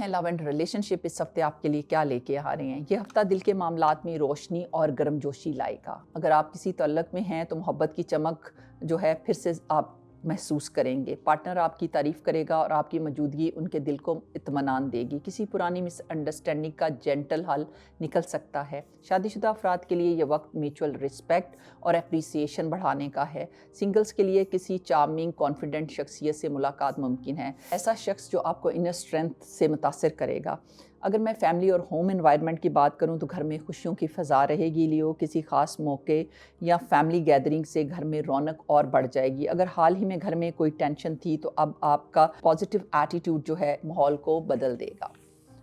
ہیں لو and relation شپ اس ہفتے آپ کے لیے کیا لے کے آ رہے ہیں۔ یہ ہفتہ دل کے معاملات میں روشنی اور گرم جوشی لائے گا۔ اگر آپ کسی تعلق میں ہیں تو محبت کی چمک جو ہے پھر سے آپ محسوس کریں گے۔ پارٹنر آپ کی تعریف کرے گا اور آپ کی موجودگی ان کے دل کو اطمینان دے گی۔ کسی پرانی مس انڈرسٹینڈنگ کا جینٹل حل نکل سکتا ہے۔ شادی شدہ افراد کے لیے یہ وقت میوچول رسپیکٹ اور اپریسیشن بڑھانے کا ہے۔ سنگلز کے لیے کسی چارمنگ کانفیڈنٹ شخصیت سے ملاقات ممکن ہے، ایسا شخص جو آپ کو انر اسٹرینتھ سے متاثر کرے گا۔ اگر میں فیملی اور ہوم انوائرمنٹ کی بات کروں تو گھر میں خوشیوں کی فضا رہے گی لیو۔ کسی خاص موقع یا فیملی گیدرنگ سے گھر میں رونق اور بڑھ جائے گی۔ اگر حال ہی میں گھر میں کوئی ٹینشن تھی تو اب آپ کا پازیٹیو ایٹیٹیوڈ جو ہے ماحول کو بدل دے گا۔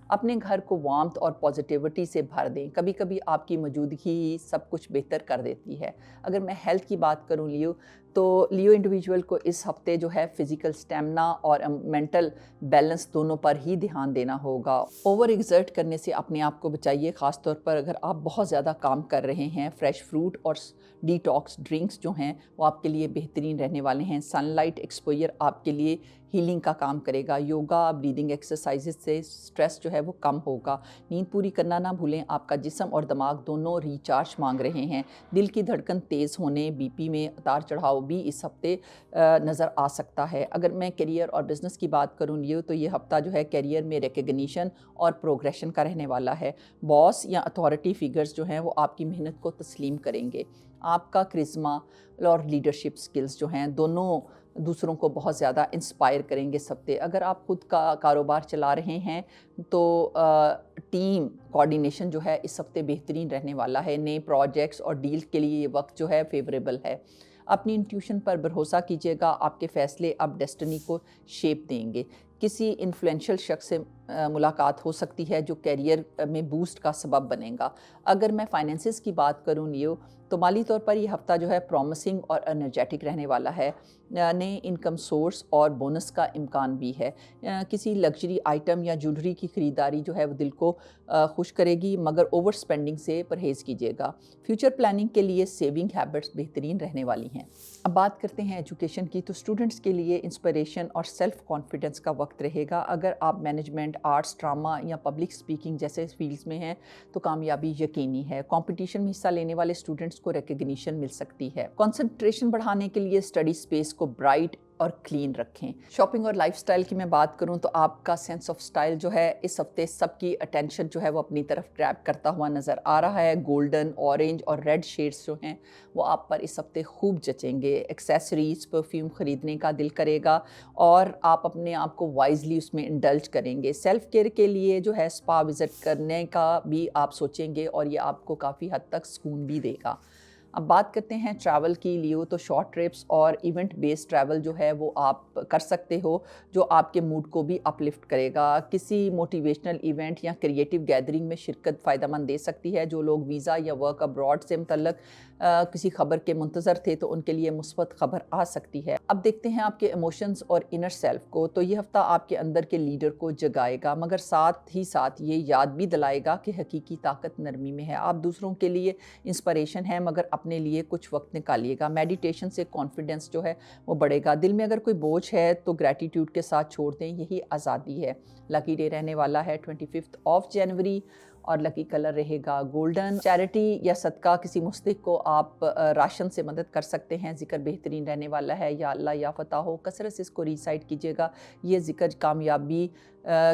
اپنے گھر کو وارمتھ اور پازیٹیوٹی سے بھر دیں۔ کبھی کبھی آپ کی موجودگی ہی سب کچھ بہتر کر دیتی ہے۔ اگر میں ہیلتھ کی بات کروں لیو تو لیو انڈیویجول کو اس ہفتے جو ہے فزیکل سٹیمنا اور مینٹل بیلنس دونوں پر ہی دھیان دینا ہوگا۔ اوور ایگزرٹ کرنے سے اپنے آپ کو بچائیے، خاص طور پر اگر آپ بہت زیادہ کام کر رہے ہیں۔ فریش فروٹ اور ڈیٹاکس ڈرنکس جو ہیں وہ آپ کے لیے بہترین رہنے والے ہیں۔ سن لائٹ ایکسپوئر آپ کے لیے ہیلنگ کا کام کرے گا۔ یوگا بریدنگ ایکسرسائزز سے سٹریس جو ہے وہ کم ہوگا۔ نیند پوری کرنا نہ بھولیں، آپ کا جسم اور دماغ دونوں ریچارج مانگ رہے ہیں۔ دل کی دھڑکن تیز ہونے، بی پی میں اتار چڑھاؤ بھی اس ہفتے نظر آ سکتا ہے۔ اگر میں کیریئر اور بزنس کی بات کروں لیو تو یہ ہفتہ جو ہے کیریئر میں ریکگنیشن اور پروگریشن کا رہنے والا ہے۔ باس یا اتھارٹی فیگرز جو ہیں وہ آپ کی محنت کو تسلیم کریں گے۔ آپ کا کرزما اور لیڈرشپ سکلز جو ہیں دونوں دوسروں کو بہت زیادہ انسپائر کریں گے اس ہفتے۔ اگر آپ خود کا کاروبار چلا رہے ہیں تو ٹیم کوآرڈینیشن جو ہے اس ہفتے بہترین رہنے والا ہے۔ نئے پروجیکٹس اور ڈیل کے لیے یہ وقت جو ہے فیوریبل ہے۔ اپنی انٹیوشن پر بھروسہ کیجیے گا، آپ کے فیصلے اب ڈیسٹنی کو شیپ دیں گے۔ کسی انفلوئنشل شخص سے ملاقات ہو سکتی ہے جو کیریئر میں بوسٹ کا سبب بنے گا۔ اگر میں فائنینسز کی بات کروں لیو تو مالی طور پر یہ ہفتہ جو ہے پرومسنگ اور انرجیٹک رہنے والا ہے۔ نئے انکم سورس اور بونس کا امکان بھی ہے۔ کسی لگژری آئٹم یا جویلری کی خریداری جو ہے وہ دل کو خوش کرے گی، مگر اوور سپینڈنگ سے پرہیز کیجیے گا۔ فیوچر پلاننگ کے لیے سیونگ ہیبٹس بہترین رہنے والی ہیں۔ اب بات کرتے ہیں ایجوکیشن کی تو اسٹوڈنٹس کے لیے انسپریشن اور سیلف کانفیڈنس کا وقت رہے گا۔ اگر آپ مینجمنٹ، آرٹس، ڈرامہ یا پبلک اسپیکنگ جیسے فیلڈز میں ہیں تو کامیابی یقینی ہے۔ کمپٹیشن میں حصہ لینے والے اسٹوڈنٹس کو ریکگنیشن مل سکتی ہے۔ کنسنٹریشن بڑھانے کے لیے اسٹڈی اسپیس کو برائٹ اور کلین رکھیں۔ شاپنگ اور لائف سٹائل کی میں بات کروں تو آپ کا سینس آف سٹائل جو ہے اس ہفتے سب کی اٹینشن جو ہے وہ اپنی طرف گریب کرتا ہوا نظر آ رہا ہے۔ گولڈن، اورنج اور ریڈ شیڈز جو ہیں وہ آپ پر اس ہفتے خوب جچیں گے۔ ایکسیسریز، پرفیوم خریدنے کا دل کرے گا اور آپ اپنے آپ کو وائزلی اس میں انڈلج کریں گے۔ سیلف کیئر کے لیے جو ہے اسپا وزٹ کرنے کا بھی آپ سوچیں گے اور یہ آپ کو کافی حد تک سکون بھی دے گا۔ اب بات کرتے ہیں ٹریول کی لیو تو شارٹ ٹرپس اور ایونٹ بیسڈ ٹریول جو ہے وہ آپ کر سکتے ہو جو آپ کے موڈ کو بھی اپ لفٹ کرے گا۔ کسی موٹیویشنل ایونٹ یا کریٹیو گیدرنگ میں شرکت فائدہ مند دے سکتی ہے۔ جو لوگ ویزا یا ورک ابراڈ سے متعلق کسی خبر کے منتظر تھے تو ان کے لیے مثبت خبر آ سکتی ہے۔ اب دیکھتے ہیں آپ کے ایموشنز اور انر سیلف کو تو یہ ہفتہ آپ کے اندر کے لیڈر کو جگائے گا، مگر ساتھ ہی ساتھ یہ یاد بھی دلائے گا کہ حقیقی طاقت نرمی میں ہے۔ آپ دوسروں کے لیے انسپریشن ہے مگر اپنے لیے کچھ وقت نکالیے گا۔ میڈیٹیشن سے کانفیڈنس جو ہے وہ بڑھے گا۔ دل میں اگر کوئی بوجھ ہے تو گریٹیٹیوڈ کے ساتھ چھوڑ دیں، یہی آزادی ہے۔ لکی ڈے رہنے والا ہے 25 جنوری اور لکی کلر رہے گا گولڈن۔ چیریٹی یا صدقہ کسی مستحق کو آپ راشن سے مدد کر سکتے ہیں۔ ذکر بہترین رہنے والا ہے، یا اللہ یا فتح ہو، کثرت سے اس کو ریسائٹ کیجیے گا۔ یہ ذکر کامیابی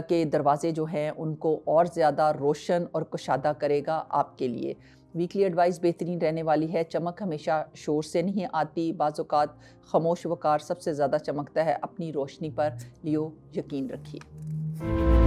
کے دروازے جو ہیں ان کو اور زیادہ روشن اور کشادہ کرے گا آپ کے لیے۔ ویکلی ایڈوائس بہترین رہنے والی ہے۔ چمک ہمیشہ شور سے نہیں آتی، بعض اوقات خاموش وقار سب سے زیادہ چمکتا ہے۔ اپنی روشنی پر لیو یقین رکھیے۔